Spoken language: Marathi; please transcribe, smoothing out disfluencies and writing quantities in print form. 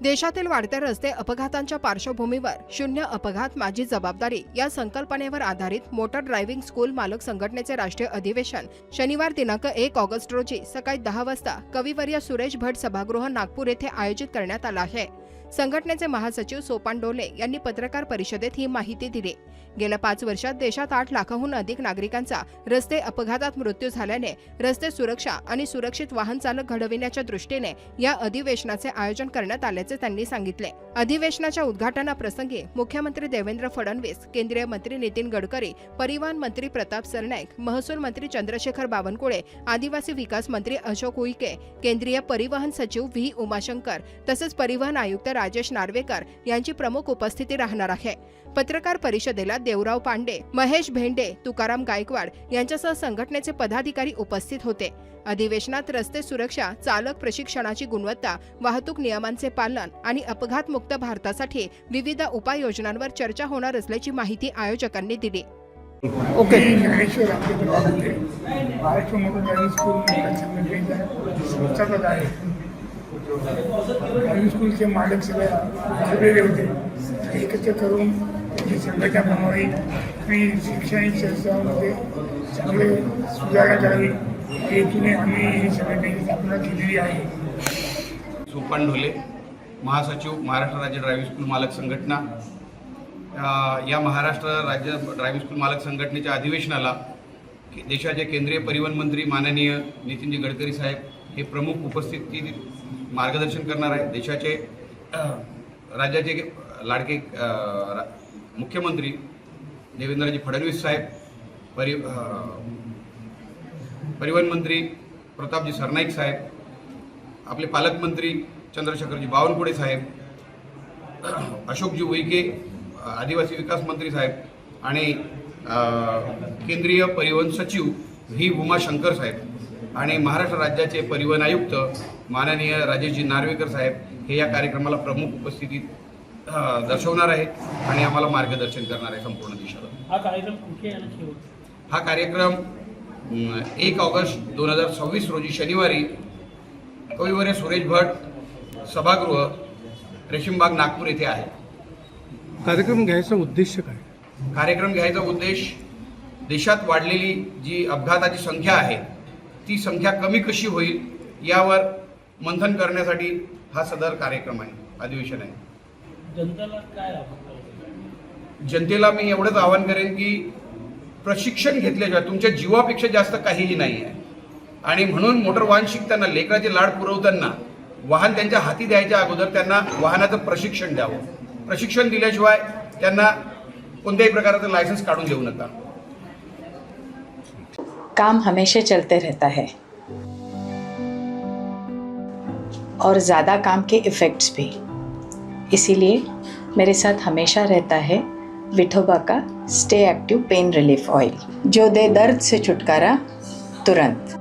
देशातील वाढत्या रस्ते अपघातांच्या पार्श्वभूमीवर शून्य अपघात माझी जबाबदारी या संकल्पनेवर आधारित मोटर ड्रायव्हिंग स्कूल मालक संघटनेचे राष्ट्रीय अधिवेशन शनिवार दिनांक 1 ऑगस्ट रोजी सकाळी 10 वाजता कविवर्य सुरेश भट सभागृह नागपूर येथे आयोजित करण्यात आला आहे। संघटनेचे महासचिव सोपान डोले यांनी पत्रकार परिषदेत ही माहिती दिली। गेल्या 5 वर्षात देशात 8 लाखांहून अधिक नागरिकांचा रस्ते अपघातात मृत्यू झाल्याने रस्ते सुरक्षा आणि सुरक्षित वाहन चालक घडविण्याच्या दृष्टीने या अधिवेशनाचे आयोजन करण्यात आल्याचे त्यांनी सांगितले। अधिवेशनाच्या उद्घाटनाप्रसंगी मुख्यमंत्री देवेंद्र फडणवीस, केंद्रीय मंत्री नितीन गडकरी, परिवहन मंत्री प्रताप सरनाईक, महसूल मंत्री चंद्रशेखर बावनकुळे, आदिवासी विकास मंत्री अशोक उईके, केंद्रीय परिवहन सचिव व्ही उमाशंकर तसेच परिवहन आयुक्त राजेश नार्वेकर यांची प्रमुख उपस्थिती राहणार आहे। पत्रकार परिषदेला देवराव पांडे, महेश भेंडे, तुकाराम गायकवाड यांच्यासह संघटनेचे पदाधिकारी उपस्थित होते। अधिवेशनात रस्ते सुरक्षा, चालक प्रशिक्षणाची गुणवत्ता, वाहतूक नियमांचे पालन आणि अपघातमुक्त भारतासाठी विविध उपाययोजनांवर चर्चा होणार असल्याची माहिती आयोजकांनी दिली। Okay, Maharashtra motor driving school driving स्कूलचे मालक सगळे आलेले होते। एकत्र करून ही संघटना बनवावी आणि शैक्षणिक संस्थांमध्ये चांगले सुधारणा करावी हेतूने आम्ही ही संघटनेची स्थापना केलेली आहे। सोपान डोले, महासचिव, महाराष्ट्र राज्य ड्रायव्हिंग स्कूल मालक संघटना। या महाराष्ट्र राज्य ड्रायव्हिंग स्कूल मालक संघटनेच्या अधिवेशनाला देशाचे केंद्रीय परिवहन मंत्री माननीय नितीनजी गडकरी साहेब हे प्रमुख उपस्थिती मार्गदर्शन करणार आहे। देशाचे राज्याचे लाडके मुख्यमंत्री देवेंद्रजी फडणवीस साहेब, परिवहन मंत्री प्रतापजी सरनाईक साहेब, आपले पालकमंत्री चंद्रशेखरजी बावनकुळे साहेब, अशोकजी उईके, आदिवासी विकास मंत्री साहेब आणि केंद्रीय परिवहन सचिव व्ही उमाशंकर साहेब आणि महाराष्ट्र राज्याचे परिवहन आयुक्त माननीय राजेशजी नार्वेकर साहेब हे या कार्यक्रमाला प्रमुख उपस्थिती दर्शवणार आहेत आणि आम्हाला मार्गदर्शन करणार आहे संपूर्ण देशाला। हा कार्यक्रम 1 ऑगस्ट 2026 रोजी शनिवारी कविवर्य सुरेश भट सभागृह रेशीमबाग नागपूर येथे आहे। कार्यक्रम घ्यायचा उद्देश काय? कार्यक्रम घ्यायचा उद्देश देशात वाढलेली जी अपघाताची संख्या आहे ती संख्या कमी कशी होईल यावर मंथन करण्यासाठी हा सदर कार्यक्रम आहे, अधिवेशन आहे। जनतेला मी एवढंच आवाहन करेन की प्रशिक्षण घेतल्याशिवाय तुमच्या जीवापेक्षा जास्त काहीही नाही आहे आणि म्हणून मोटर वाहन शिकताना, लेकराचे लाड पुरवताना वाहन त्यांच्या हाती द्यायच्या अगोदर त्यांना वाहनाचं प्रशिक्षण द्यावं। प्रशिक्षण दिल्याशिवाय त्यांना कोणत्याही प्रकारचं लायसन्स काढून देऊ नका। काम हमेशा चलते रहता है और ज़्यादा काम के इफ़ेक्ट्स भी, इसीलिए मेरे साथ हमेशा रहता है विठोबा का stay active pain relief oil, जो दे दर्द से छुटकारा तुरंत।